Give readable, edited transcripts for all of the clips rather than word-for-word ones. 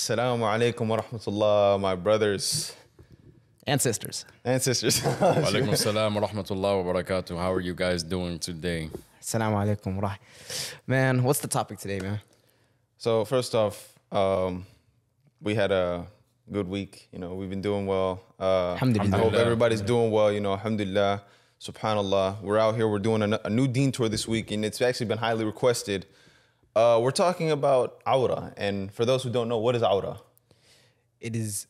Assalamu alaikum wa rahmatullah, my brothers and sisters. and sisters. Wa alaikum assalam wa rahmatullah wa barakatuh. How are you guys doing today? Assalamu alaikum wa Man, what's the topic today, man? So first off, we had a good week. You know, we've been doing well. Alhamdulillah. I hope everybody's doing well. You know, alhamdulillah, subhanallah. We're out here. We're doing a new deen tour this week, and it's actually been highly requested. We're talking about Awrah, and for those who don't know, what is Awrah? It is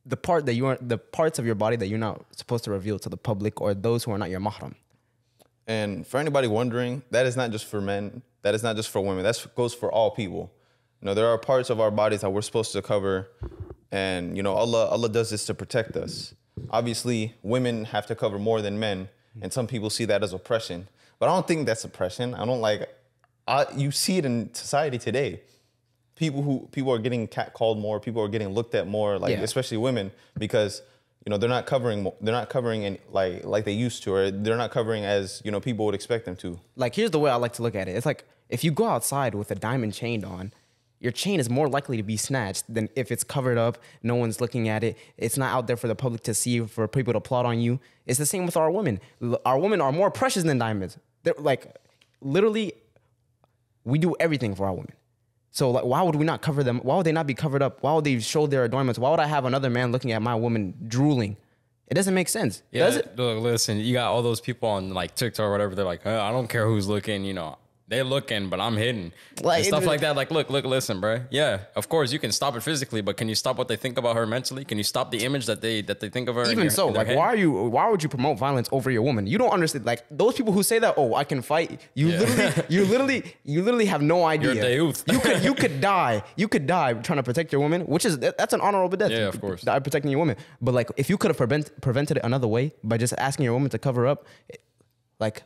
the parts of your body that you're not supposed to reveal to the public or those who are not your mahram. And for anybody wondering, that is not just for men. That is not just for women. That goes for all people. You know, there are parts of our bodies that we're supposed to cover, and you know, Allah does this to protect us. Obviously, women have to cover more than men, and some people see that as oppression. But I don't think that's oppression. I don't like. You see it in society today. People are getting catcalled more. People are getting looked at more, like especially women, because you know they're not covering in, like they used to, or they're not covering as you know people would expect them to. Like, here's the way I like to look at it. It's like if you go outside with a diamond chain on, your chain is more likely to be snatched than if it's covered up, no one's looking at it, it's not out there for the public to see, for people to plot on you. It's the same with our women. Our women are more precious than diamonds. They're like, literally, we do everything for our women. So like, why would we not cover them? Why would they not be covered up? Why would they show their adornments? Why would I have another man looking at my woman drooling? It doesn't make sense. Yeah, does it? Look, listen, you got all those people on like TikTok or whatever. They're like, I don't care who's looking, you know. They're looking, but I'm hidden. Like, and stuff like that. Like, look, listen, bro. Yeah, of course you can stop it physically, but can you stop what they think about her mentally? Can you stop the image that they think of her? Even so, like, why would you promote violence over your woman? You don't understand. Like, those people who say that, oh, I can fight. You literally have no idea. You're a youth. you could die. You could die trying to protect your woman, that's an honorable death. Yeah, of course. Die protecting your woman. But like, if you could have prevented it another way by just asking your woman to cover up, like.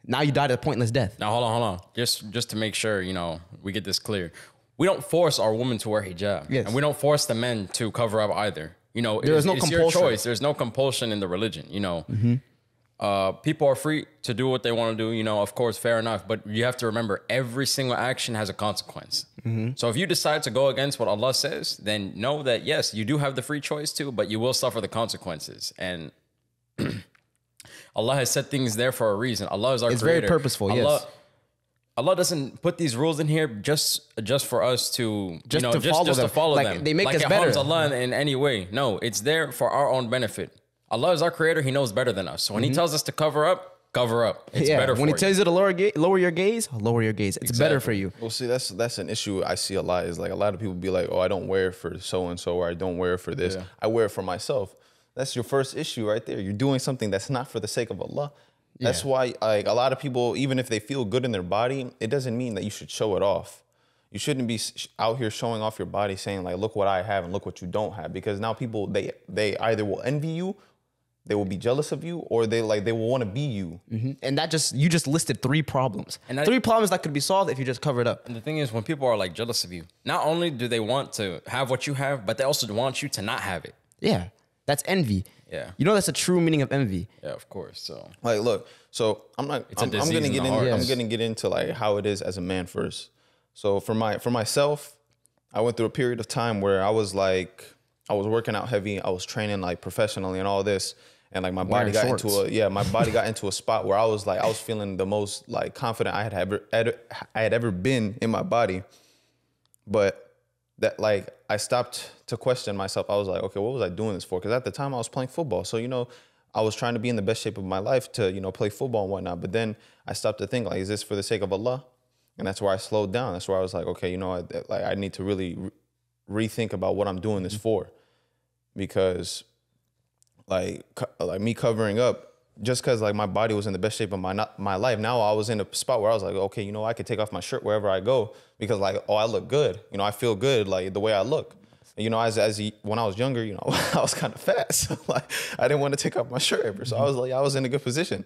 Now you died a pointless death. Now, hold on. Just to make sure, you know, we get this clear. We don't force our women to wear hijab. Yes. And we don't force the men to cover up either. You know, it's your choice. There's no compulsion in the religion, you know. People are free to do what they want to do, you know, of course, fair enough. But you have to remember, every single action has a consequence. So if you decide to go against what Allah says, then know that, yes, you do have the free choice to, but you will suffer the consequences. And Allah has set things there for a reason. Allah is our creator. It's very purposeful, yes. Allah doesn't put these rules in here just for us to follow them. They make us better. Harms Allah in any way. No, it's there for our own benefit. Allah is our creator. He knows better than us. So when He tells us to cover up, cover up. It's better for you. When He tells you to lower your gaze, lower your gaze. It's better for you. Well, see, that's an issue I see a lot. Is like a lot of people be like, oh, I don't wear it for so and so, or I don't wear it for this. Yeah. I wear it for myself. That's your first issue right there. You're doing something that's not for the sake of Allah. That's why like a lot of people, even if they feel good in their body, it doesn't mean that you should show it off. You shouldn't be out here showing off your body saying like, look what I have and look what you don't have. Because now people, they either will envy you, they will be jealous of you, or they will want to be you. And you just listed 3 problems. And 3 problems that could be solved if you just cover it up. And the thing is, when people are like jealous of you, not only do they want to have what you have, but they also want you to not have it. Yeah. That's envy. Yeah. You know, that's a true meaning of envy. Yeah, of course. So like, look, so I'm gonna get into like how it is as a man first. So for myself, I went through a period of time where I was working out heavy. I was training like professionally and all this. And like my body got into a spot where I was feeling the most like confident I had ever been in my body. But that like I stopped to question myself. I was like, okay, what was I doing this for? Because at the time I was playing football. So, you know, I was trying to be in the best shape of my life to, you know, play football and whatnot. But then I stopped to think like, is this for the sake of Allah? And that's where I slowed down. That's where I was like, okay, you know, I need to really rethink about what I'm doing this for. Because like me covering up, just because like my body was in the best shape of my life, now I was in a spot where I was like, okay, you know, I could take off my shirt wherever I go because like, oh, I look good. You know, I feel good like the way I look. You know, when I was younger, you know, I was kind of fat. So like, I didn't want to take off my shirt ever. So I was in a good position.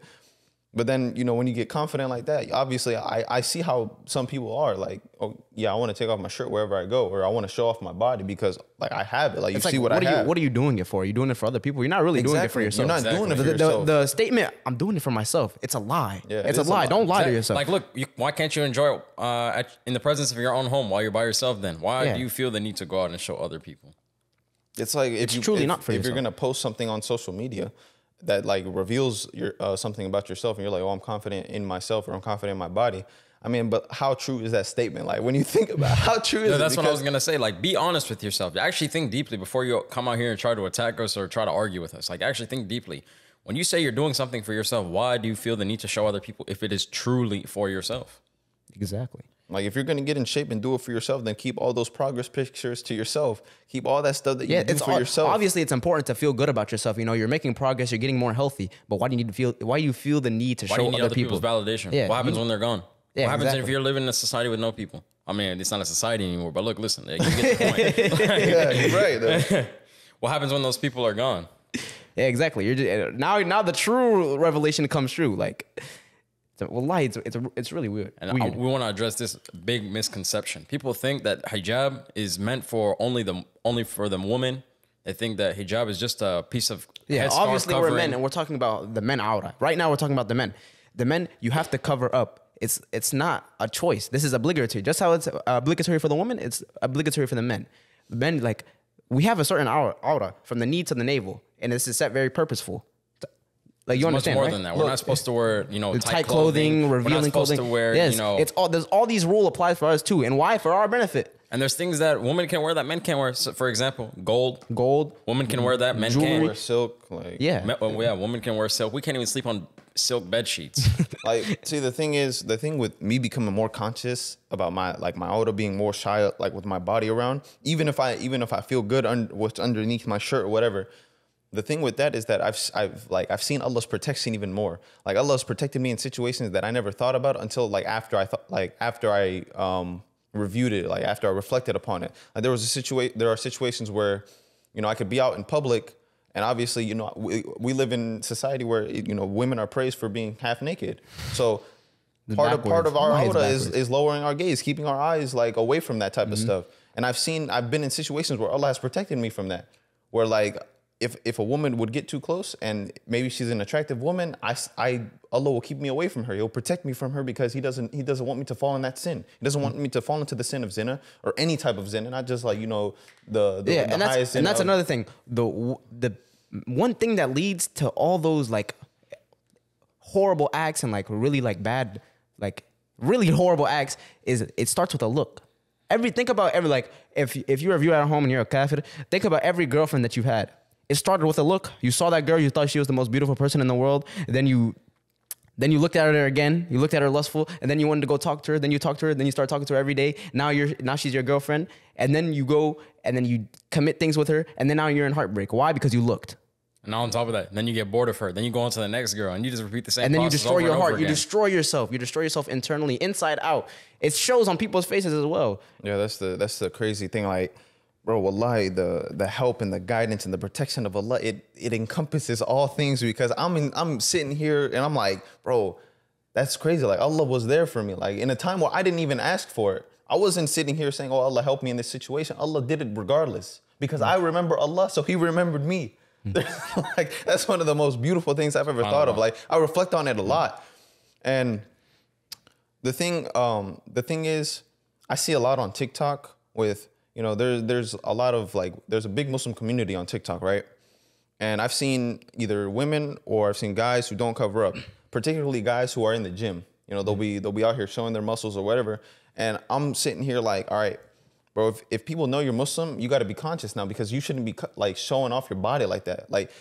But then, you know, when you get confident like that, obviously I see how some people are like, oh yeah, I want to take off my shirt wherever I go, or I want to show off my body because like I have it. Like you see what I have. What are you doing it for? Are you doing it for other people? You're not really doing it for yourself. You're not doing it for yourself. The statement, I'm doing it for myself, it's a lie. Yeah, it's a lie. Don't lie to yourself. Like, look, why can't you enjoy it in the presence of your own home while you're by yourself then? Why do you feel the need to go out and show other people? It's like if you're gonna post something on social media that like reveals your something about yourself, and you're like, oh, I'm confident in myself, or I'm confident in my body. I mean, but how true is that statement? Like when you think about it, how true is it? That's what I was gonna say. Like, be honest with yourself. Actually think deeply before you come out here and try to attack us or try to argue with us. Like, actually think deeply. When you say you're doing something for yourself, why do you feel the need to show other people if it is truly for yourself? Exactly. Like if you're gonna get in shape and do it for yourself, then keep all those progress pictures to yourself. Keep all that stuff that you do for yourself. Obviously, it's important to feel good about yourself. You know, you're making progress, you're getting more healthy. But why do you need to feel? Why do you feel the need to show other people's validation? Yeah, what happens when they're gone? Yeah, what happens if you're living in a society with no people? I mean, it's not a society anymore. But look, listen, you get the point. Yeah, you're right. What happens when those people are gone? Yeah, exactly. You're just, now the true revelation comes true. Like. Wallahi, it's really weird. And we want to address this big misconception. People think that hijab is meant for only for the woman. They think that hijab is just a piece of headscarf obviously covering. we're men, and we're talking about the men Awrah. Right now we're talking about the men. The men, you have to cover up. It's not a choice. This is obligatory. Just how it's obligatory for the woman, it's obligatory for the men. The men, like, we have a certain Awrah from the knee to the navel, and this is set very purposeful. Like, you understand, much more right? than that. We're not supposed to wear, tight clothing, revealing clothing. We're not supposed to wear, there's all these rule applies for us too, and why? For our benefit. And there's things that women can wear that men can't wear. So, for example, gold. Women can wear that. Men jewelry. can't. Wear silk. Like women can wear silk. We can't even sleep on silk bed sheets. Like, see, the thing with me becoming more conscious about my Awrah being more shy, like with my body around, even if I feel good what's underneath my shirt or whatever. The thing with that is that I've seen Allah's protection even more. Like Allah's protected me in situations that I never thought about until after I reviewed it, like after I reflected upon it. Like there are situations where, I could be out in public, and obviously, we live in society where women are praised for being half naked. So part of our Awrah is lowering our gaze, keeping our eyes like away from that type of stuff. And I've been in situations where Allah has protected me from that, where like. If a woman would get too close and maybe she's an attractive woman, Allah will keep me away from her. He'll protect me from her because he doesn't want me to fall in that sin. He doesn't want me to fall into the sin of zina or any type of zina, not just like, the highest sin. And that's another thing. The one thing that leads to all those like horrible acts and like really like bad, like really horrible acts is it starts with a look. Think about if you're a viewer at home and you're a kafir, think about every girlfriend that you've had. It started with a look. You saw that girl, you thought she was the most beautiful person in the world. And then you looked at her again. You looked at her lustful, and then you wanted to go talk to her. Then you talked to her. Then you start talking to her every day. Now she's your girlfriend. And then you go and then you commit things with her. And then now you're in heartbreak. Why? Because you looked. And on top of that, then you get bored of her. Then you go on to the next girl, and you just repeat the same. And then you process destroy over your and over heart. You again. destroy yourself. You destroy yourself internally, inside out. It shows on people's faces as well. Yeah, that's the crazy thing. Like, bro, wallahi, the help and the guidance and the protection of Allah, it encompasses all things, because I'm sitting here and I'm like, bro, that's crazy. Like, Allah was there for me. Like, in a time where I didn't even ask for it. I wasn't sitting here saying, oh, Allah help me in this situation. Allah did it regardless, because I remember Allah, so He remembered me. Like, that's one of the most beautiful things I've ever thought of. Like, I reflect on it a lot. And the thing is, I see a lot on TikTok with, there's a lot of there's a big Muslim community on TikTok, right? And I've seen either women or I've seen guys who don't cover up, particularly guys who are in the gym. They'll be out here showing their muscles or whatever. And I'm sitting here like, all right, bro, if people know you're Muslim, you got to be conscious now, because you shouldn't be showing off your body like that. Like,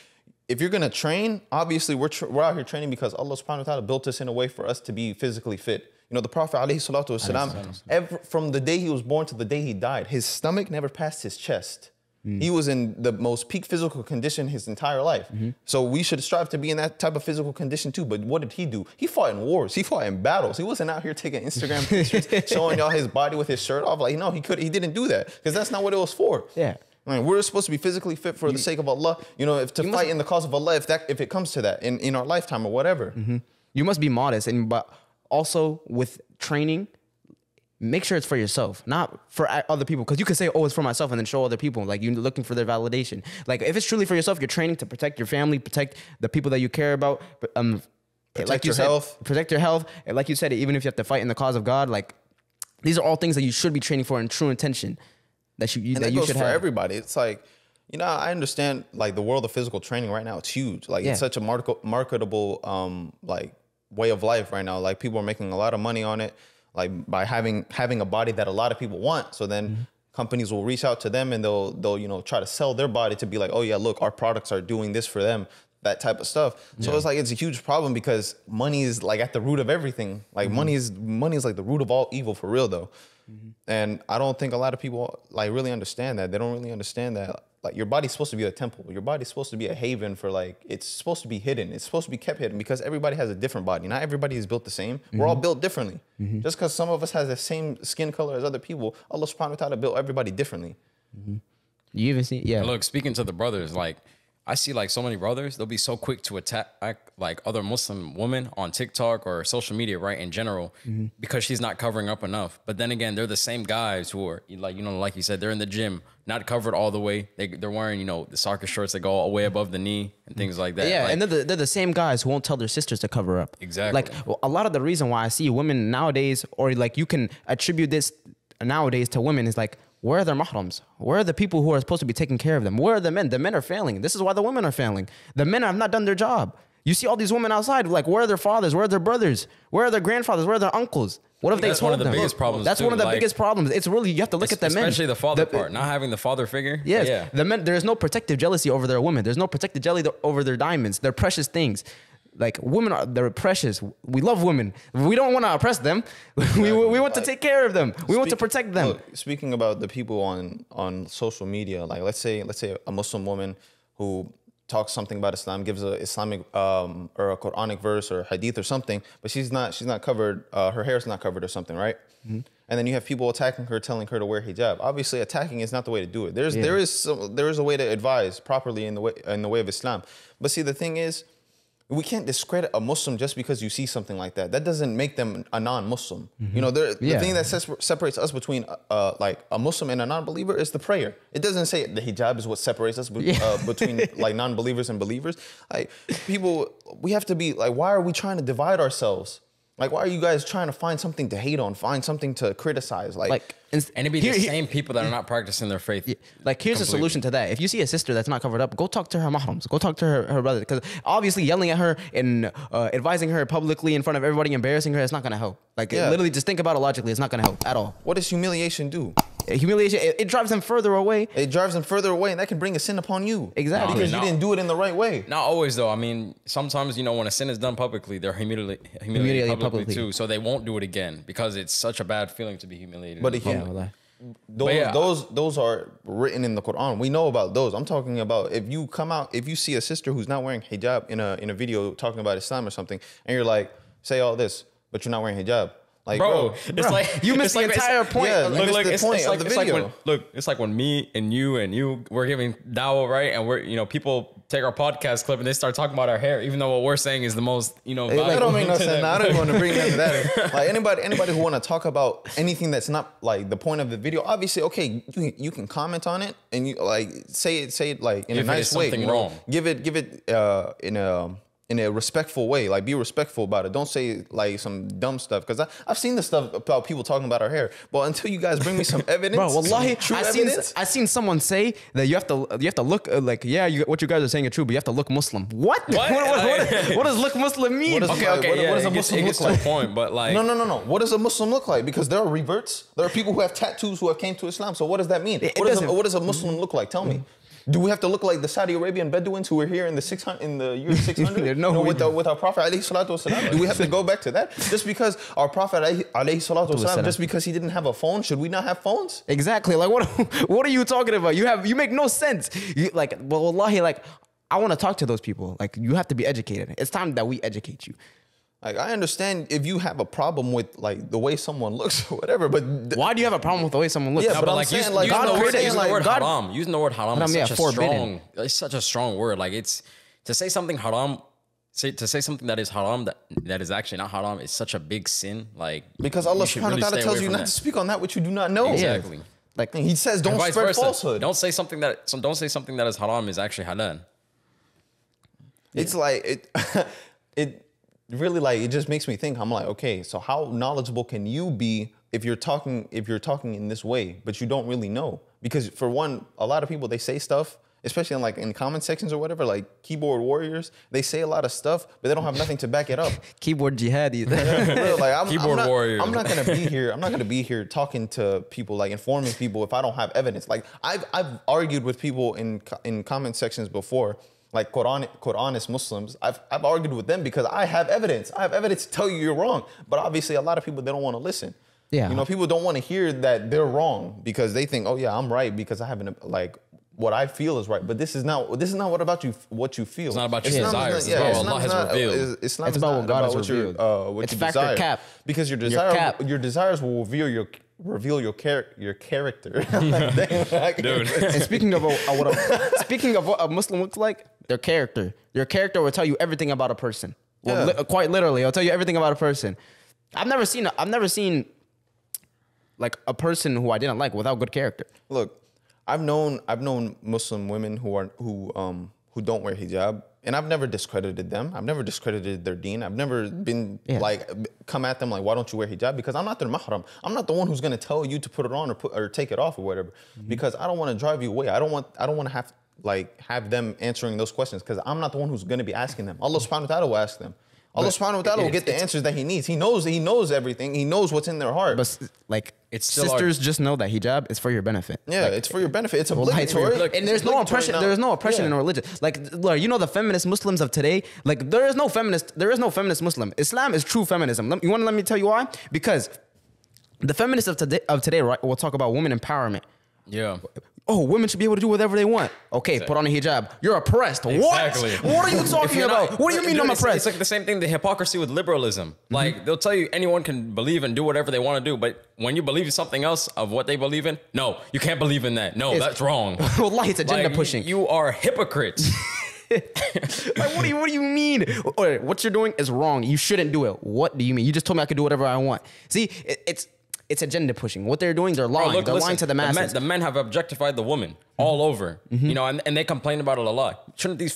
if you're gonna train, obviously we're out here training because Allah subhanahu wa ta'ala built us in a way for us to be physically fit. The Prophet alayhi salatu wasalam, from the day he was born to the day he died, his stomach never passed his chest. He was in the most peak physical condition his entire life. So we should strive to be in that type of physical condition too. But what did he do? He fought in wars. He fought in battles. He wasn't out here taking Instagram pictures, showing y'all his body with his shirt off. Like, no, he didn't do that, because that's not what it was for. Yeah. I mean, we're supposed to be physically fit for the sake of Allah, fight in the cause of Allah if it comes to that in our lifetime or whatever. You must be modest, but also with training, make sure it's for yourself, not for other people. Because you could say, oh, it's for myself, and then show other people. Like, you're looking for their validation. Like, if it's truly for yourself, you're training to protect your family, protect the people that you care about. Protect your health. Protect your health. And like you said, even if you have to fight in the cause of God, like, these are all things that you should be training for in true intention. That you goes should for have. Everybody. It's like, you know, I understand, like, the world of physical training right now, it's huge. Like, it's such a marketable, like, way of life right now. Like, people are making a lot of money on it, like, by having a body that a lot of people want. So then companies will reach out to them, and they'll you know, try to sell their body to be like, oh yeah, look, our products are doing this for them, that type of stuff. So it's like, it's a huge problem because money is like at the root of everything. Like, money is like the root of all evil, for real though. And I don't think a lot of people like really understand that. They don't really understand that, like, your body's supposed to be a temple. Your body's supposed to be a haven for, like, it's supposed to be hidden. It's supposed to be kept hidden because everybody has a different body. Not everybody is built the same. We're all built differently. Just because some of us has the same skin color as other people, Allah subhanahu wa ta'ala built everybody differently. You even see, Look, speaking to the brothers, like, I see, like, so many brothers, they'll be so quick to attack, like, other Muslim women on TikTok or social media, right, in general, because she's not covering up enough. But then again, they're the same guys who are, like, you know, like you said, they're in the gym, not covered all the way. They're wearing, you know, the soccer shorts that go way above the knee and things like that. Yeah, like, and they're the same guys who won't tell their sisters to cover up. Exactly. Like, a lot of the reason why I see women nowadays, or like you can attribute this nowadays to women, is like, where are their mahrams? Where are the people who are supposed to be taking care of them? Where are the men? The men are failing. This is why the women are failing. The men have not done their job. You see all these women outside, like, where are their fathers? Where are their brothers? Where are their grandfathers? Where are their uncles? What have they told them? That's one of the biggest problems. That's one of the biggest problems. It's really, you have to look at the men. Especially the father part, not having the father figure. Yes. Yeah. The men, there's no protective jealousy over their women. There's no protective jealousy over their diamonds. They're precious things. Like, women they're precious. We love women. We don't want to oppress them. we want to take care of them. We want to protect them. Look, speaking about the people on social media, like, let's say a Muslim woman who talks something about Islam, gives a Islamic or a Quranic verse or hadith or something, but she's not covered, her hair's not covered or something, right? And then you have people attacking her, telling her to wear hijab. Obviously, attacking is not the way to do it. There is a way to advise properly in the way of Islam. But see, the thing is, we can't discredit a Muslim just because you see something like that. That doesn't make them a non-Muslim. You know, the thing that separates us between like a Muslim and a non-believer is the prayer. It doesn't say the hijab is what separates us between like non-believers and believers. Like, people, we have to be like, why are we trying to divide ourselves? Like, why are you guys trying to find something to hate on, find something to criticize? Like and it'd be the same people that are not practicing their faith. Like, here's a solution to that. If you see a sister that's not covered up, go talk to her mahrams. Go talk to her brother. Because obviously yelling at her and advising her publicly in front of everybody, embarrassing her, it's not going to help. Like, literally, just think about it logically. It's not going to help at all. What does humiliation do? Humiliation, it drives them further away. It drives them further away, and that can bring a sin upon you. Exactly. Because you didn't do it in the right way. Not always, though. I mean, sometimes, you know, when a sin is done publicly, they're humiliated publicly too. So they won't do it again because it's such a bad feeling to be humiliated. But those are written in the Quran. We know about those. I'm talking about if you see a sister who's not wearing hijab in a video talking about Islam or something, and you're like, say all this, but you're not wearing hijab. Like, bro, it's like you missed the entire point. Yeah, it's like when me and you we're giving dawah, right? And we're, you know, people take our podcast clip and they start talking about our hair, even though what we're saying is the most, you know, that don't make no sense. I don't want to bring that to that. Like, anybody who want to talk about anything that's not like the point of the video, obviously, okay, you can comment on it and you like say it like in a nice way. You know? Give it in a respectful way, like, be respectful about it. Don't say like some dumb stuff, because I've seen this stuff about people talking about our hair. But until you guys bring me some evidence, bro, wallahi, I seen someone say that you have to look like, what you guys are saying is true, but you have to look Muslim. What does look Muslim mean? What does a Muslim look like? Point, but like, no. What does a Muslim look like? Because there are reverts. There are people who have tattoos who have came to Islam. So what does that mean? What does a Muslim look like? Tell me. Do we have to look like the Saudi Arabian Bedouins who were here in the year 600? No, with our Prophet alayhi salatu wasalam? Do we have to go back to that? Just because our Prophet alayhi salatu wasalam, just because he didn't have a phone, should we not have phones? Exactly. Like, what are you talking about? You make no sense. Wallahi, like, I want to talk to those people. Like, you have to be educated. It's time that we educate you. Like, I understand if you have a problem with like the way someone looks or whatever, but why do you have a problem with the way someone looks? Yeah, no, but like, using the word haram. Using the word haram is such a strong word. Like, it's to say something haram to say something that is haram that is actually not haram is such a big sin. Like, because Allah subhanahu wa ta'ala tells you not to speak on that which you do not know. Exactly. Like he says, don't spread falsehood. Don't say something that is haram is actually halal. It's like it really, like, it just makes me think. I'm like, okay, so how knowledgeable can you be if you're talking in this way, but you don't really know? Because for one, a lot of people, they say stuff, especially in comment sections or whatever, like keyboard warriors, they say a lot of stuff, but they don't have nothing to back it up. Keyboard jihadis. Keyboard warriors. I'm not gonna be here. I'm not gonna be here talking to people, like informing people, if I don't have evidence. Like I've argued with people in comment sections before, like Quranist Muslims. I've argued with them because I have evidence. I have evidence to tell you you're wrong. But obviously, a lot of people, they don't want to listen. Yeah. You know, people don't want to hear that they're wrong because they think, oh yeah, I'm right because I haven't, like, what I feel is right. But this is not what you feel. It's not about your desires. Allah has revealed. It's about what God has revealed. What you factor desire. cap. Because your desires will reveal your character. Dude. And speaking of what a Muslim looks like, their character. Your character will tell you everything about a person. Well, quite literally, it'll tell you everything about a person. I've never seen like a person who I didn't like without good character. Look, I've known Muslim women who don't wear hijab, and I've never discredited them. I've never discredited their deen. I've never been like come at them like, why don't you wear hijab? Because I'm not their mahram. I'm not the one who's gonna tell you to put it on or take it off or whatever. Because I don't want to drive you away. I don't want to have them answering those questions because I'm not the one who's gonna be asking them. Allah subhanahu wa ta'ala will ask them. Allah subhanahu wa ta'ala will get the answers that he needs. He knows everything. He knows what's in their heart. But like, sisters just know that hijab is for your benefit. Yeah, like, it's for your benefit. It's obligatory. And there's no oppression. There is no oppression in a religion. Like, you know, the feminist Muslims of today. Like, there is no feminist Muslim. Islam is true feminism. You want to let me tell you why? Because the feminists of today, right? We'll talk about women empowerment. Yeah. Oh, women should be able to do whatever they want. Okay, put on a hijab. You're oppressed. Exactly. What are you talking about? What do you mean I'm oppressed? It's like the same thing, the hypocrisy with liberalism. Like, they'll tell you anyone can believe and do whatever they want to do, but when you believe something else of what they believe in, no, you can't believe in that. No, that's wrong. Wallahi, it's agenda pushing. You are hypocrites. Like, what do you mean? Or what you're doing is wrong. You shouldn't do it. What do you mean? You just told me I could do whatever I want. See, it's agenda pushing. What they're doing, they're lying. They're lying to the masses. The men have objectified the woman all over, you know, and they complain about it a lot. Shouldn't these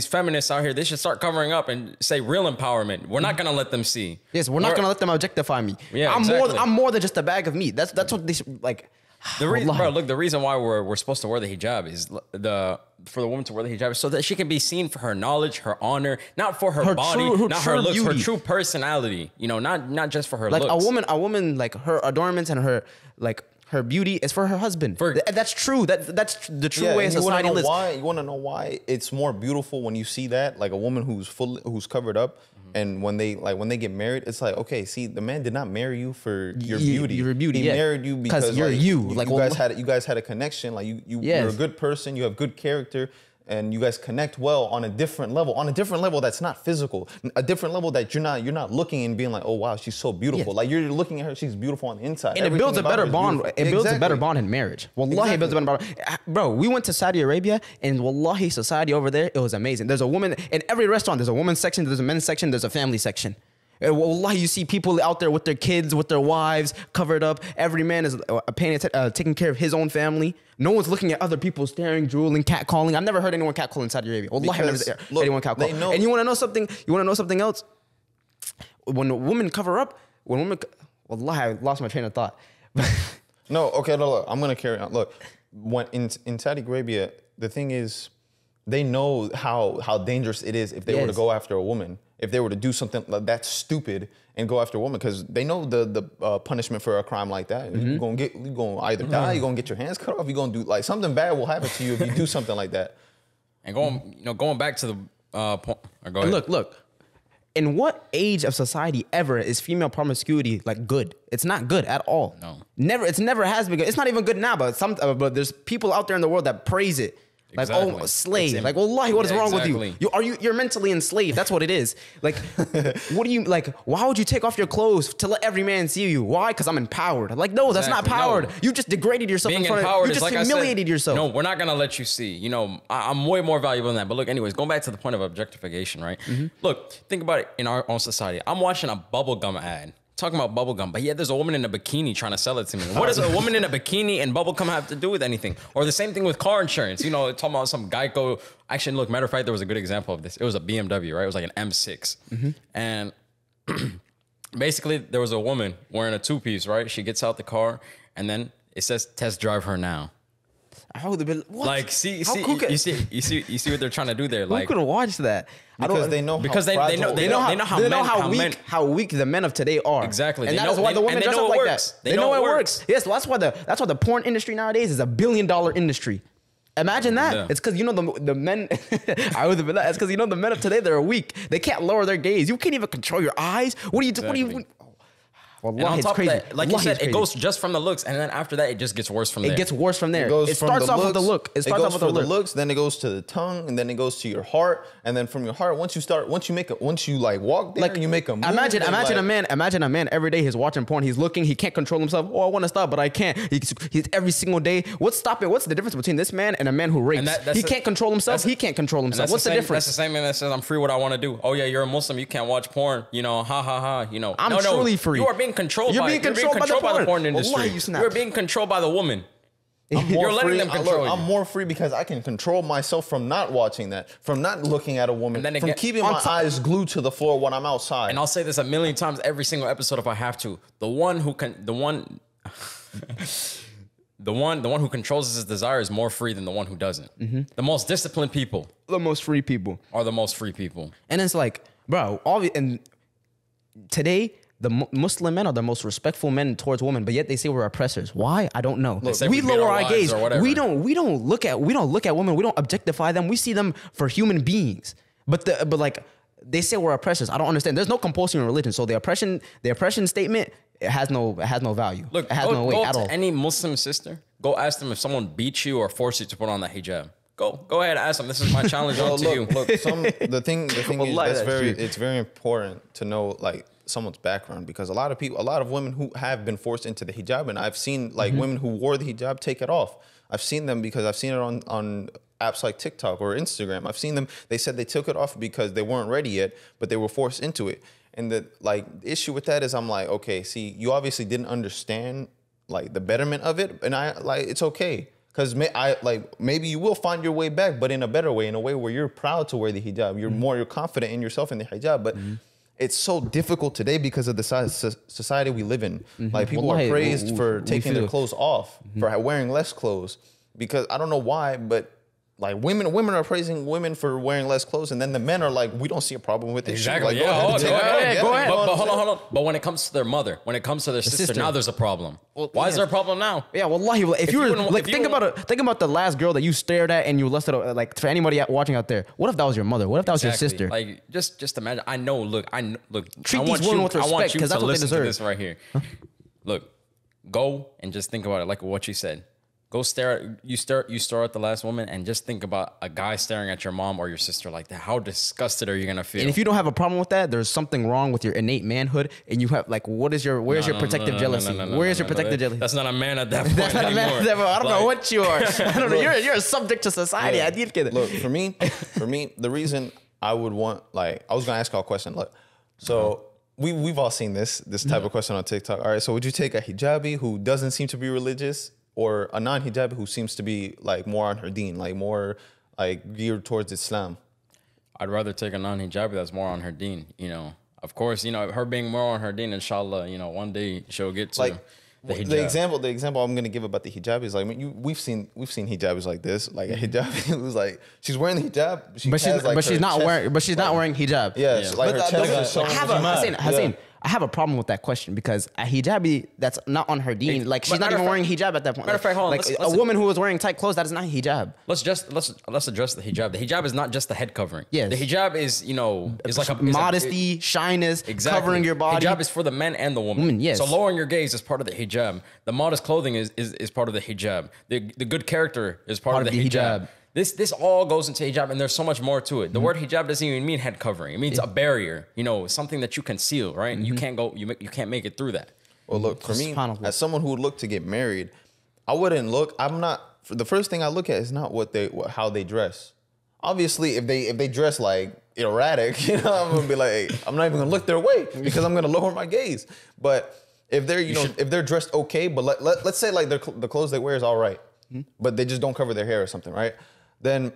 feminists out here, they should start covering up and say real empowerment. We're not gonna let them see. Yes, we're not gonna let them objectify me. Yeah, I'm more than just a bag of meat. That's what they should, like. The reason why we're supposed to wear the hijab is for the woman to wear the hijab is so that she can be seen for her knowledge, her honor, not for her body, not her looks, her true personality. You know, not just for her looks. Like a woman, like her adornments and her her beauty is for her husband. That's true. That's the true way society lives. You want to know why it's more beautiful when you see that, like a woman who's covered up. And when they get married, it's like, okay, see, the man did not marry you for your beauty. Your beauty. He married you because you're you. You guys had a connection. Like you're a good person. You have good character, and you guys connect well on a different level. On a different level that's not physical. A different level that you're not looking and being like, oh wow, she's so beautiful. Like you're looking at her, she's beautiful on the inside. And it builds a better bond. It builds a better bond in marriage. Wallahi, it builds a better bond. Bro, we went to Saudi Arabia, and wallahi, society over there, it was amazing. There's a woman in every restaurant. There's a women's section. There's a men's section. There's a family section. Wallahi, you see people out there with their kids, with their wives, covered up. Every man is taking care of his own family. No one's looking at other people staring, drooling, catcalling. I've never heard anyone catcall in Saudi Arabia. Wallahi, I've never heard anyone catcall. And you want to know something? You want to know something else? When women cover up, wallahi, I lost my train of thought. No, okay, look, I'm gonna carry on. Look, when in Saudi Arabia, the thing is, they know how dangerous it is if they were to go after a woman. If they were to do something that stupid and go after a woman, because they know the punishment for a crime like that. You're gonna either die, you're gonna get your hands cut off, you're gonna do like something bad will happen to you if you do something like that. And going back to the point. Go ahead. Look. In what age of society ever is female promiscuity like good? It's not good at all. No. Never. It's never has been good. It's not even good now. But there's people out there in the world that praise it. Like, oh, slave. Like, wallahi, what is wrong with you? You're mentally enslaved. That's what it is. Like, what do you, like, why would you take off your clothes to let every man see you? Why? Because I'm empowered. Like, no, that's not powered. No. You just degraded yourself in front of, you just humiliated yourself. No, we're not going to let you see. You know, I'm way more valuable than that. But look, anyways, going back to the point of objectification, right? Look, think about it in our own society. I'm watching a bubblegum ad. Talking about bubblegum, but yeah, there's a woman in a bikini trying to sell it to me. What does a woman in a bikini and bubblegum have to do with anything? Or the same thing with car insurance. You know, talking about some Geico. Actually, look, matter of fact, there was a good example of this. It was a BMW, right? It was like an M6. And basically, there was a woman wearing a two-piece, right? She gets out the car, and then it says, test drive her now. What? Like, you see what they're trying to do there. Like, who could have watched that? Because they know how weak the men of today are. Exactly, and that is why the women dress up like that. They know it works. Yes, well, that's why the porn industry nowadays is $1 billion industry. Imagine that. Yeah. It's because you know the men. It's because you know the men of today, they're weak. They can't lower their gaze. You can't even control your eyes. What do you do? Exactly. What do you? Well, and on top of that, like you said, it goes just from the looks, and then after that, it just gets worse from there. It gets worse from there. It starts off with the look. It starts off with the looks, then it goes to the tongue, and then it goes to your heart, and then from your heart, once you like walk there, like, you make a move. Imagine a man every day he's watching porn, he's looking, he can't control himself. Oh, I want to stop, but I can't. He's every single day. What's the difference between this man and a man who rapes? He can't control himself. He can't control himself. What's the difference? That's the same man that says I'm free what I want to do. Oh yeah, you're a Muslim, you can't watch porn. You know, ha ha ha. You know, I'm truly free. You are being controlled by the porn industry. You're being controlled by the woman. You're letting them control you. I'm more free because I can control myself from not watching that, from not looking at a woman, from keeping my eyes glued to the floor when I'm outside. And I'll say this 1,000,000 times every single episode if I have to. The one who controls his desire is more free than the one who doesn't. The most disciplined people, the most free people, are the most free people. And it's like, bro, and today, the Muslim men are the most respectful men towards women, but yet they say we're oppressors. Why? I don't know. We lower our gaze. We don't look at women. We don't objectify them. We see them for human beings. But like they say we're oppressors. I don't understand. There's no compulsion in religion. So the oppression statement, it has no value. Look, it has no weight at all. To any Muslim sister, go ask them if someone beat you or forced you to put on the hijab. Go ahead, ask them. This is my challenge to you. Look, the thing is it's very important to know like someone's background, because a lot of women who have been forced into the hijab, and I've seen like women who wore the hijab take it off. I've seen them because I've seen it on apps like TikTok or Instagram. I've seen them. They said they took it off because they weren't ready yet, but they were forced into it. And the issue with that is I'm like, okay, see, you obviously didn't understand like the betterment of it, and it's okay. Because maybe you will find your way back, but in a better way, in a way where you're proud to wear the hijab. You're confident in yourself in the hijab. But it's so difficult today because of the society we live in. Like people are praised for taking their clothes off, for wearing less clothes. Because I don't know why, but like women are praising women for wearing less clothes, and then the men are like, we don't see a problem with it. Exactly. Like, go ahead. But hold on. But when it comes to their mother, when it comes to their sister, now there's a problem. Why is there a problem now? Yeah, wallahi, think about the last girl that you stared at and you lusted, like for anybody watching out there. What if that was your mother? What if that was your sister? Like just imagine. I know. Look. Treat these women with respect, because that's what they deserve. This right here. Look, go and just think about it like what you said. Go stare at the last woman and just think about a guy staring at your mom or your sister like that. How disgusted are you gonna feel? And if you don't have a problem with that, there's something wrong with your innate manhood, and you have like, where's your protective jealousy? Where's your protective jealousy? That's not a man at that point. That's not a man at that point. I don't know what you are. I don't know. You're a subject to society. Yeah. Look, for me, the reason I would want, like, I was gonna ask y'all a question. Look, so we've all seen this type of question on TikTok. All right, so would you take a hijabi who doesn't seem to be religious, or a non-hijabi who seems to be like more on her deen, like more like geared towards Islam? I'd rather take a non-hijabi that's more on her deen. You know, of course, you know, her being more on her deen, inshallah, you know, one day she'll get to the hijab. The example I'm gonna give about the hijab is like, we've seen hijabis like this, like a hijabi who's like, she's wearing the hijab, but she's not wearing hijab. Yeah, so like her chest is showing. Hassan, I have a problem with that question, because a hijabi that's not on her deen, like she's not even wearing hijab at that point. Matter of fact, hold on. Like a woman who was wearing tight clothes, that is not hijab. Let's address the hijab. The hijab is not just the head covering. Yes. The hijab is, you know, is like a modesty, shyness, covering your body. Hijab is for the men and the woman. Yes. So lowering your gaze is part of the hijab. The modest clothing is part of the hijab. The good character is part of the hijab. this all goes into hijab, and there's so much more to it. The word hijab doesn't even mean head covering. It means a barrier, you know, something that you conceal, right? And you can't go, you can't make it through that. Well, look, for me, as someone who would look to get married, I wouldn't look, the first thing I look at is not how they dress. Obviously, if they dress like erratic, you know, I'm gonna be like, hey, I'm not even gonna look their way because I'm gonna lower my gaze. But if they're, if they're dressed okay, but let's say like the clothes they wear is all right, but they just don't cover their hair or something, right? Then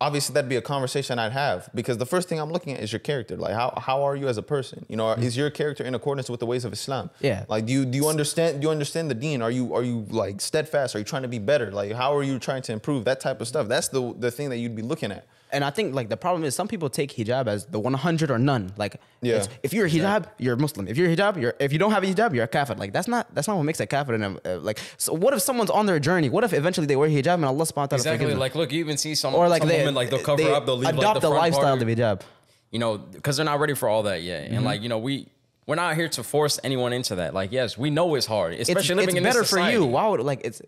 obviously that'd be a conversation I'd have, because the first thing I'm looking at is your character. Like how are you as a person? You know, is your character in accordance with the ways of Islam? Yeah. Like do you understand the deen? Are you like steadfast? Are you trying to be better? Like how are you trying to improve? That type of stuff. That's the thing that you'd be looking at. And I think like the problem is some people take hijab as the 100 or none. Like, yeah, if you're a hijab, you're a Muslim. If you're a hijab, if you don't have a hijab, you're a kafir. Like that's not what makes a kafir. Like, so what if someone's on their journey? What if eventually they wear hijab and Allah subhanahu wa ta'ala exactly forgives them? Like, look, you even see some or like some they, women, like they'll cover up, they'll leave adopt like the front lifestyle part, of hijab. You know, because they're not ready for all that yet. And like, you know, we're not here to force anyone into that. Like, yes, we know it's hard, especially living in this society. It's better for you. Why would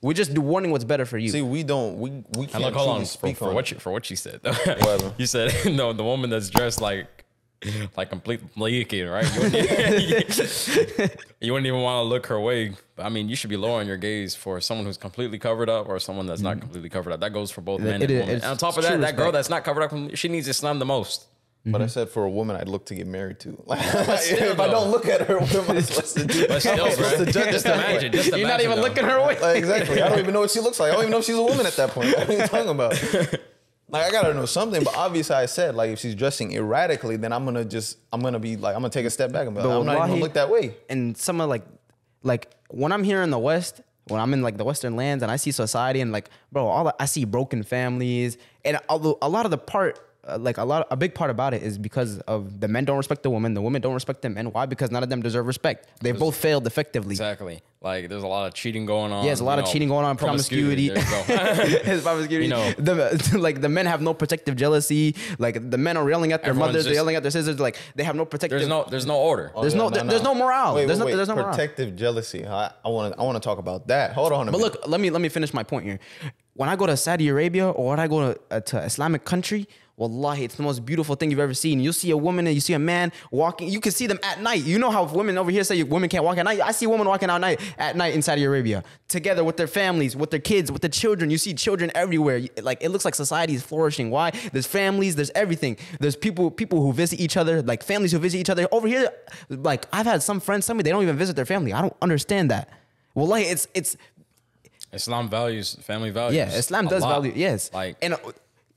we're just warning what's better for you. See, we can't hold on speak for what you said. Whatever. You said no, the woman that's dressed like complete naked, right? You wouldn't even want to look her way. But I mean, you should be lowering your gaze for someone who's completely covered up or someone that's not completely covered up. That goes for both men and women. And on top of that girl that's not covered up, she needs Islam the most. But I said for a woman I'd look to get married to. Like, if I don't look at her, what am I supposed to do? But still, just imagine. You're not even looking her way. Like, exactly. I don't even know what she looks like. I don't even know if she's a woman at that point. What are you talking about? Like, I gotta know something. But obviously, I said, like, if she's dressing erratically, then I'm gonna take a step back and be like, I'm not even gonna look that way. And some of like when I'm here in the West, when I'm in like the Western lands and I see society and like, bro, I see broken families, and although a lot of the part. A big part about it is because of the men don't respect the women don't respect the men. Why? Because none of them deserve respect. They both failed effectively. Exactly. Like there's a lot of cheating going on. Yeah, there's a lot of cheating going on. Promiscuity. Promiscuity. You know, the men have no protective jealousy. Like the men are yelling at their mothers, they're yelling at their sisters. Like they have no protective. There's no order. There's no morale. Wait, there's no morale. Protective jealousy. I want to talk about that. Hold on a minute. But look, let me finish my point here. When I go to Saudi Arabia or when I go to Islamic country, wallahi, it's the most beautiful thing you've ever seen. You'll see a woman and you see a man walking. You can see them at night. You know how women over here say women can't walk at night? I see women walking at night in Saudi Arabia together with their families, with their kids, with the children. You see children everywhere. Like, it looks like society is flourishing. Why? There's families, there's everything. There's people who visit each other, like families who visit each other. Over here, like I've had some friends tell me they don't even visit their family. I don't understand that. Wallahi, it's Islam values family values. Yeah, Islam does value, yes. And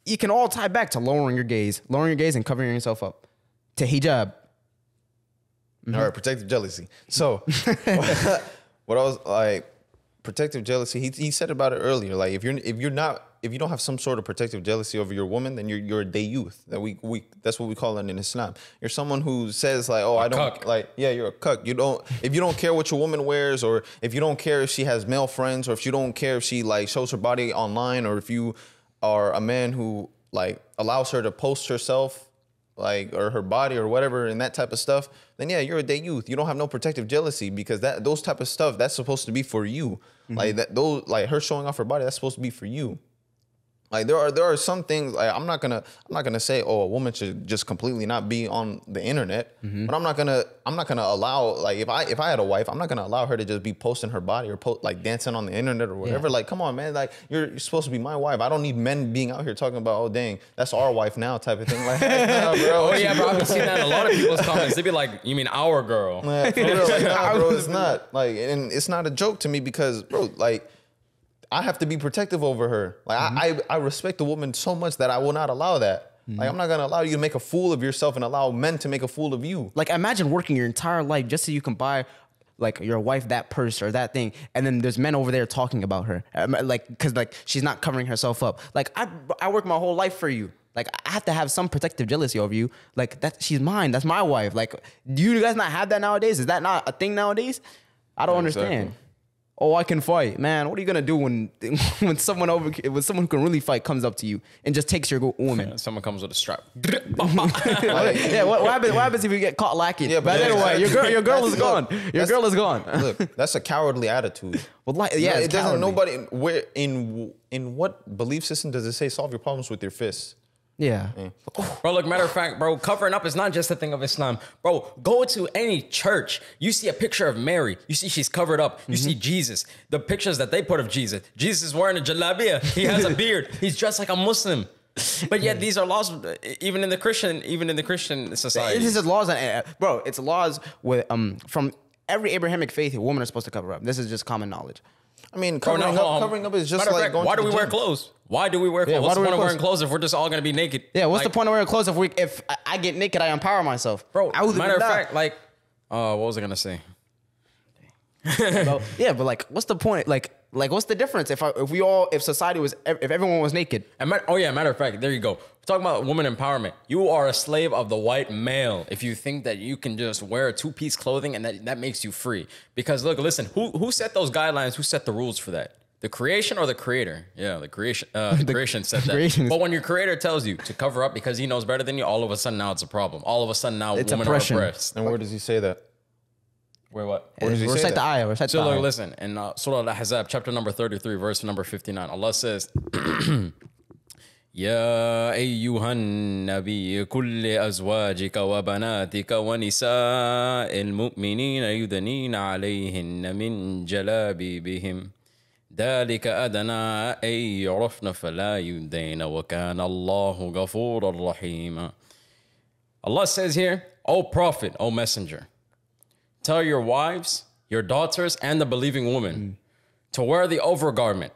you can all tie back to lowering your gaze and covering yourself up, to hijab. All right, protective jealousy. So what I was like, protective jealousy, he said about it earlier. Like if you don't have some sort of protective jealousy over your woman, then you're a dayuth. That's what we call it in Islam. You're someone who says like, oh, I don't cuck. like, yeah, you're a cuck. If you don't care what your woman wears, or if you don't care if she has male friends, or if you don't care if she like shows her body online, or if you are a man who like allows her to post herself, like, or her body or whatever, and that type of stuff, then yeah, you're a dayuth. You don't have no protective jealousy, because those type of stuff, that's supposed to be for you. Like like her showing off her body, that's supposed to be for you. Like there are some things, like I'm not gonna say, oh, a woman should just completely not be on the internet, but I'm not gonna allow, like if I had a wife, I'm not gonna allow her to just be posting her body or like dancing on the internet or whatever. Yeah. Like, come on, man, like you're supposed to be my wife. I don't need men being out here talking about, oh dang, that's our wife now type of thing. Like, nah, bro. Oh yeah, bro, I've been seeing that in a lot of people's comments. They'd be like, you mean our girl? Yeah, for real, like, nah, bro, it's not. Like, and it's not a joke to me, because, bro, like, I have to be protective over her. Like I respect the woman so much that I will not allow that. Like I'm not gonna allow you to make a fool of yourself and allow men to make a fool of you. Like imagine working your entire life just so you can buy like your wife that purse or that thing, and then there's men over there talking about her, like because like she's not covering herself up. Like I work my whole life for you. Like I have to have some protective jealousy over you. Like she's mine. That's my wife. Like do you guys not have that nowadays? Is that not a thing nowadays? I don't understand. Oh, I can fight, man. What are you gonna do when someone who can really fight comes up to you and just takes your woman? Someone comes with a strap. Yeah, what happens if you get caught lacking? Yeah, but anyway, your girl is gone. Your girl is gone. Look, that's a cowardly attitude. Well, yeah, it doesn't. Nobody. Where in what belief system does it say solve your problems with your fists? Yeah. Bro, look, matter of fact, bro, covering up is not just a thing of Islam. Bro, go to any church. You see a picture of Mary. You see she's covered up. You see Jesus. The pictures that they put of Jesus. Jesus is wearing a jalabiyah. He has a beard. He's dressed like a Muslim. But yet these are laws even in the Christian society. This is laws, bro, it's laws with from every Abrahamic faith, women are supposed to cover up. This is just common knowledge. I mean, covering up is just like going why to do we wear clothes? Why do we wear clothes? What's the point of wearing clothes if we're just all gonna be naked? Yeah, what's the point of wearing clothes if I get naked, I empower myself? Bro, matter of fact, like, what was I gonna say? Yeah, but like, what's the point? Like what's the difference if everyone was naked? Matter of fact, there you go. We're talking about woman empowerment. You are a slave of the white male if you think that you can just wear a two-piece clothing and that makes you free. Because look, listen, who set those guidelines? Who set the rules for that? The creation or the creator? Yeah, the creation. The creation said that. But when your creator tells you to cover up because he knows better than you, all of a sudden now it's a problem. All of a sudden now it's women oppression. are oppressed. And where does he say that? Wait, what? Where does he say Recite that? the ayah. Recite the ayah. So look, listen. In Surah Al-Ahzab, chapter number 33, verse number 59, Allah says, يا أيها النبي كل أزواجك وبناتك ونساء المؤمنين يدنين عليهن من جلابيبهم ذلك أدنى أن يعرفن فلا يؤذين وكان الله غفورا رحيما. Allah says here, O Prophet, O Messenger, tell your wives, your daughters, and the believing woman to wear the overgarment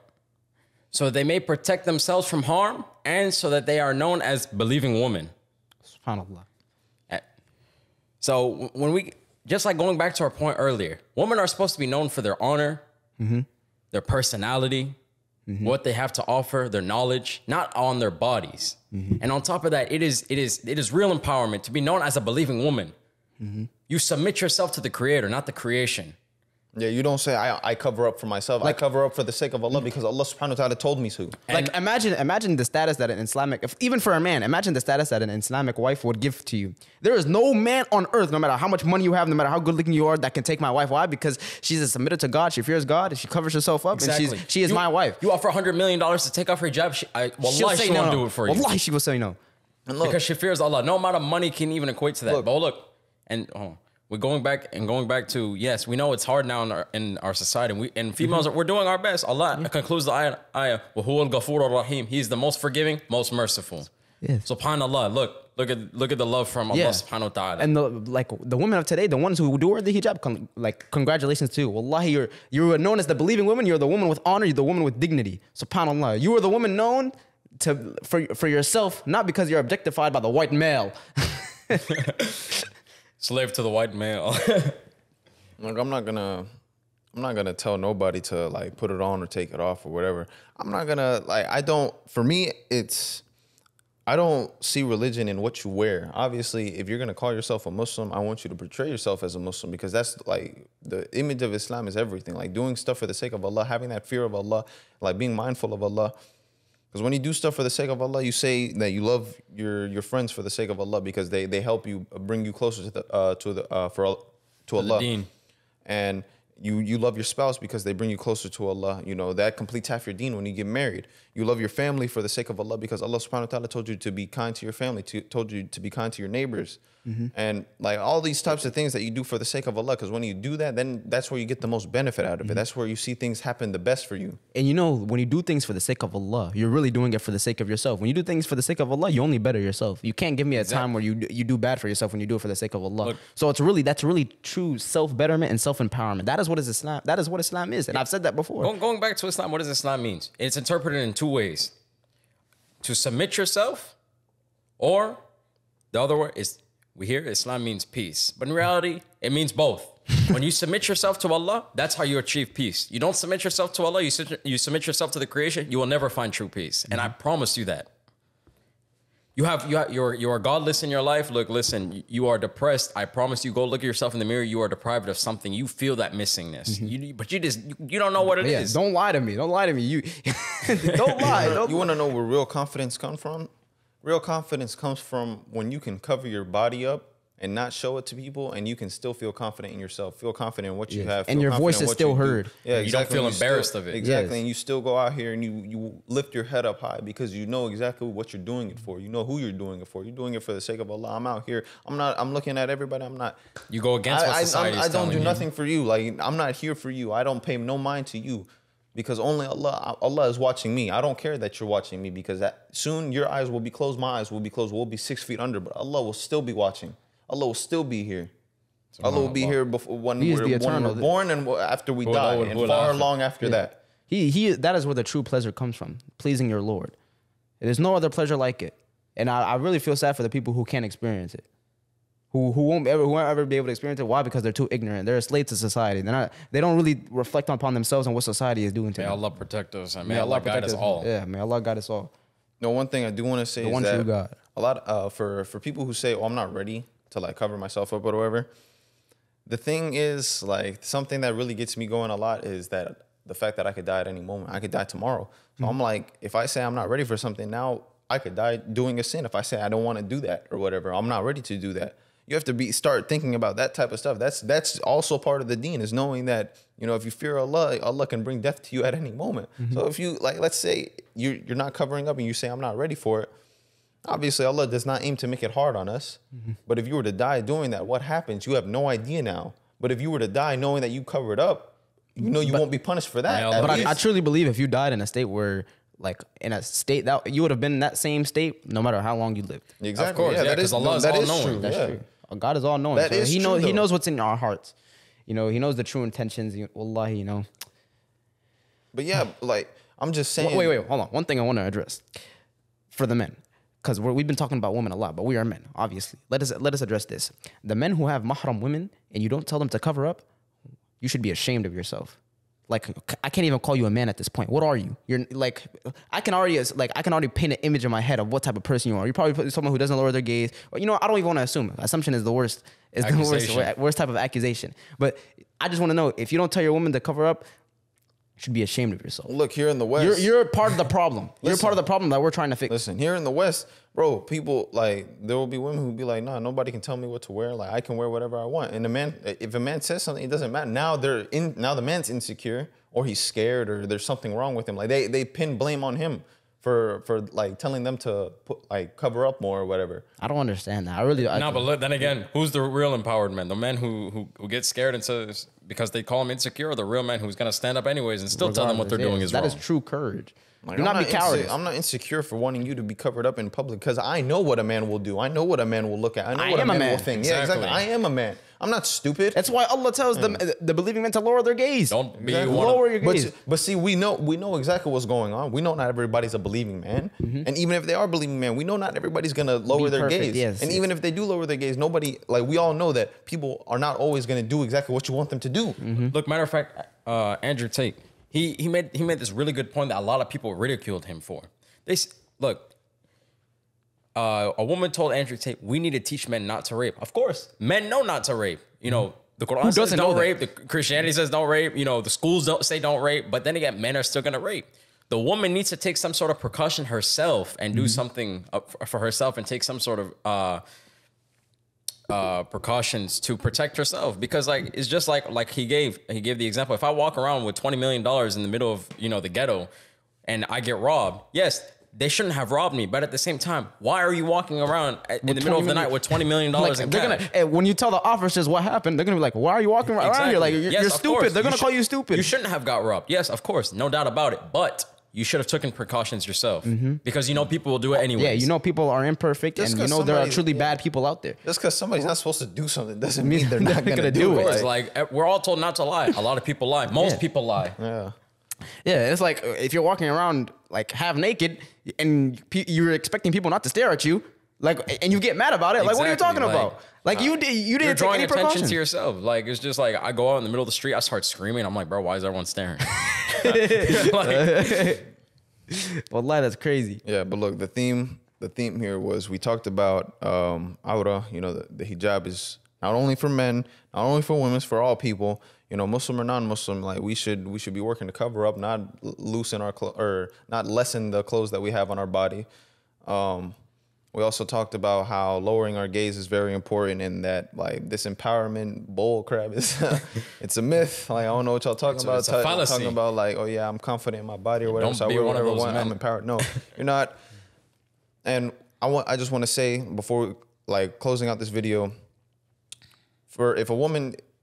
so that they may protect themselves from harm and so that they are known as believing women. SubhanAllah. So just like going back to our point earlier, women are supposed to be known for their honor, their personality, what they have to offer, their knowledge, not on their bodies. And on top of that, it is real empowerment to be known as a believing woman. You submit yourself to the creator, not the creation. Yeah, you don't say I cover up for myself. I cover up for the sake of Allah because Allah subhanahu wa ta'ala told me to. Like imagine the status that an Islamic, even for a man, imagine the status that an Islamic wife would give to you. There is no man on earth, no matter how much money you have, no matter how good looking you are, that can take my wife. Why? Because she's submitted to God, she fears God, and she covers herself up, and she is my wife. You offer $100 million to take off her hijab, wallahi, she won't do it for you. Wallahi, she will say no. And look, because she fears Allah. No amount of money can even equate to that. Look, but look, and we're going back to, yes, we know it's hard now in our society. And females, we're doing our best. Allah concludes the ayah, وَهُوَ الْغَفُورُ الرَّحِيمُ. He's the most forgiving, most merciful. Yes. SubhanAllah, look at the love from Allah subhanahu wa ta'ala. And the women of today, the ones who do wear the hijab, congratulations to you. Wallahi, you are known as the believing woman. You're the woman with honor. You're the woman with dignity. SubhanAllah. You are the woman known for yourself, not because you're objectified by the white male. Slave to the white male. Look, I'm not gonna tell nobody to put it on or take it off or whatever. I'm not gonna for me, I don't see religion in what you wear. Obviously, if you're gonna call yourself a Muslim, I want you to portray yourself as a Muslim because that's the image of Islam is everything. Like doing stuff for the sake of Allah, having that fear of Allah, like being mindful of Allah. Because when you do stuff for the sake of Allah, you say that you love your friends for the sake of Allah because they help you bring you closer to Allah. Deen. And you love your spouse because they bring you closer to Allah. You know, that completes half your deen when you get married. You love your family for the sake of Allah because Allah subhanahu wa ta'ala told you to be kind to your family, told you to be kind to your neighbors. And all these types of things that you do for the sake of Allah, because when you do that, then that's where you get the most benefit out of it. That's where you see things happen the best for you. And when you do things for the sake of Allah, you're really doing it for the sake of yourself. When you do things for the sake of Allah, you only better yourself. You can't give me a time where you do bad for yourself when you do it for the sake of Allah. Look, so that's really true self-betterment and self-empowerment. That is what is Islam. That is what Islam is. And I've said that before. Going back to Islam, what does Islam mean? It's interpreted in two ways. To submit yourself, or the other word is, we hear Islam means peace. But in reality, it means both. When you submit yourself to Allah, that's how you achieve peace. You don't submit yourself to Allah, you submit yourself to the creation, you will never find true peace. And I promise you that. you're godless in your life. Look, listen, you are depressed. I promise you, go look at yourself in the mirror. You are deprived of something. You feel that missingness. But you don't know what it is. Don't lie to me. Don't lie to me. You don't lie. You want to know where real confidence comes from? Real confidence comes from when you can cover your body up and not show it to people, and you can still feel confident in yourself, feel confident in what you have. And your voice is still heard. Yeah, exactly. You don't feel embarrassed of it. Exactly, and you still go out here and you lift your head up high because you know exactly what you're doing it for. You know who you're doing it for. You're doing it for the sake of Allah. I'm out here. I'm looking at everybody. I'm not. You go against what society is telling you. I don't do nothing for you. Like, I'm not here for you. I don't pay no mind to you. Because only Allah is watching me. I don't care that you're watching me, because soon your eyes will be closed, my eyes will be closed. We'll be 6 feet under, but Allah will still be watching. Allah will still be here. Allah will be here before when we're born and after we die, and far long after that. That is where the true pleasure comes from, pleasing your Lord. There's no other pleasure like it. And I really feel sad for the people who can't experience it. Who won't ever be able to experience it. Why? Because they're too ignorant. They're a slave to society. They don't really reflect upon themselves and what society is doing to them. May Allah protect us. And may Allah guide us all. Yeah, may Allah guide us all. No, one thing I do want to say is that a lot for people who say, "Oh, I'm not ready to like cover myself up or whatever." The thing is, like, something that really gets me going a lot is that the fact that I could die at any moment. I could die tomorrow. So I'm like, if I say I'm not ready for something now, I could die doing a sin. If I say I don't want to do that or whatever, I'm not ready to do that. You have to start thinking about that type of stuff. That's also part of the deen, is knowing that, you know, if you fear Allah, Allah can bring death to you at any moment. So if you, like, let's say you're not covering up and you say I'm not ready for it, obviously Allah does not aim to make it hard on us. But if you were to die doing that, what happens? You have no idea now. But if you were to die knowing that you covered up, you know you won't be punished for that. But I truly believe if you died in a state where, like, in a state that you would have been in that same state no matter how long you lived. Exactly. Of course, yeah, because Allah is all knowing. That's true. God is all knowing. That is true, He knows what's in our hearts. You know, He knows the true intentions. Wallahi, you know. But yeah, like, I'm just saying. Wait, hold on. One thing I want to address for the men, because we've been talking about women a lot, but we are men, obviously. Let us address this. The men who have mahram women and you don't tell them to cover up, you should be ashamed of yourself. Like, I can't even call you a man at this point. What are you? You're like, I can already paint an image in my head of what type of person you are. You're probably someone who doesn't lower their gaze. Or, you know, I don't even want to assume. Assumption is the worst. Is the worst type of accusation. But I just want to know, if you don't tell your woman to cover up, you should be ashamed of yourself. Look, here in the West, you're part of the problem. You're part of the problem that we're trying to fix. Listen, here in the West, bro, people, like, there will be women who be like, nah, nobody can tell me what to wear. Like, I can wear whatever I want. And if a man says something, it doesn't matter. Now the man's insecure, or he's scared, or there's something wrong with him. Like, they pin blame on him for like telling them to cover up more or whatever. I don't understand that. But then again, who's the real empowered man? The man who gets scared and says, because they call him insecure, or the real man who's gonna stand up anyways and still tell them what they're doing is wrong? That is true courage. Like, do not be cowardice. I'm not insecure for wanting you to be covered up in public, because I know what a man will do. I know what a man will look at. I know what a man will think. Yeah, exactly. I am a man. I'm not stupid. That's why Allah tells the believing men to lower their gaze. Don't be lower your gaze. But see, we know exactly what's going on. We know not everybody's a believing man, and even if they are believing man, we know not everybody's gonna lower their gaze. Yes, and even if they do lower their gaze, nobody, like, we all know that people are not always gonna do exactly what you want them to do. Look, matter of fact, Andrew Tate, he made this really good point that a lot of people ridiculed him for. A woman told Andrew Tate, we need to teach men not to rape. Of course, men know not to rape. You know, the Quran says don't rape. The Christianity says don't rape. You know, the schools don't say don't rape. But then again, men are still going to rape. The woman needs to take some sort of precaution herself and do something for herself and take some sort of precautions to protect herself. Because, like, it's just like he gave the example. If I walk around with $20 million in the middle of, you know, the ghetto and I get robbed, yes, they shouldn't have robbed me, but at the same time, why are you walking around in the middle of the night with $20 million in cash? When you tell the officers what happened, they're gonna be like, why are you walking around here? Like, you're stupid. They're gonna call you stupid. You shouldn't have got robbed. Yes, of course, no doubt about it. But you should have taken precautions yourself, because you know people will do it anyway. Yeah, you know people are imperfect, and you know there are truly bad people out there. Just because somebody's not supposed to do something doesn't mean they're not gonna do it. It's like, we're all told not to lie. A lot of people lie. Most people lie. Yeah, it's like if you're walking around like half naked and you're expecting people not to stare at you, like, and you get mad about it. Like, what are you talking about? Like, you didn't take any precaution. Attention to yourself. Like, it's just like, I go out in the middle of the street, I start screaming. I'm like, bro, why is everyone staring? Wallahi, that's crazy. Yeah, but look, the theme the theme here was we talked about Awrah. You know, the hijab is not only for men, not only for women, it's for all people. You know, Muslim or non-Muslim, like we should be working to cover up, not loosen our or not lessen the clothes that we have on our body. We also talked about how lowering our gaze is very important, and that like this empowerment bull crap is it's a myth. Like I don't know what y'all talking about. It's a fallacy. Talking about like, oh yeah, I'm confident in my body or whatever. Don't so be I will one of whatever those I want. men. I'm empowered. No, you're not. And I just want to say before like closing out this video,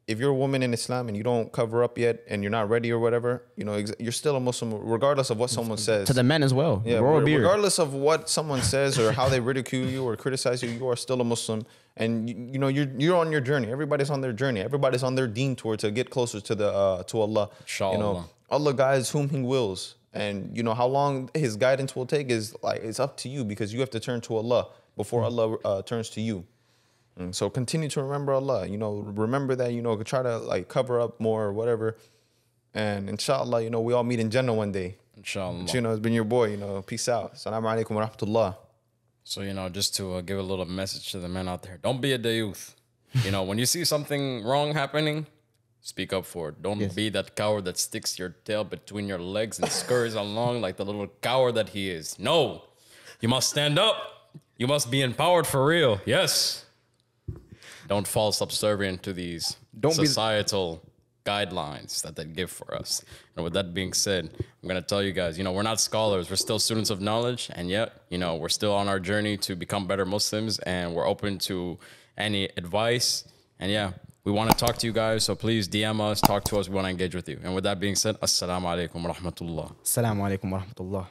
if you're a woman in Islam and you don't cover up yet and you're not ready or whatever, you know, you're still a Muslim regardless of what someone says. To the men as well. Yeah, regardless of what someone says or how they ridicule you or criticize you, you are still a Muslim. And you know, you're on your journey. Everybody's on their journey. Everybody's on their deen tour to get closer to Allah. Inshallah. You know, Allah guides whom He wills. And you know how long His guidance will take is like it's up to you, because you have to turn to Allah before Allah turns to you. So continue to remember Allah, you know, remember that, you know, try to like cover up more or whatever. And inshallah, you know, we all meet in Jannah one day. Inshallah. But, you know, it's been your boy, you know, peace out. Assalamu alaikum wa rahmatullah. So, you know, just to give a little message to the men out there, don't be a dayuth. You know, when you see something wrong happening, speak up for it. Don't be that coward that sticks your tail between your legs and scurries along like the little coward that he is. No, you must stand up. You must be empowered for real. Yes. Don't fall subservient to these societal guidelines that they give for us. And with that being said, I'm going to tell you guys, you know, we're not scholars. We're still students of knowledge. And yet, you know, we're still on our journey to become better Muslims. And we're open to any advice. And yeah, we want to talk to you guys. So please DM us, talk to us. We want to engage with you. And with that being said, assalamu alaikum wa rahmatullah. Assalamu alaikum wa rahmatullah.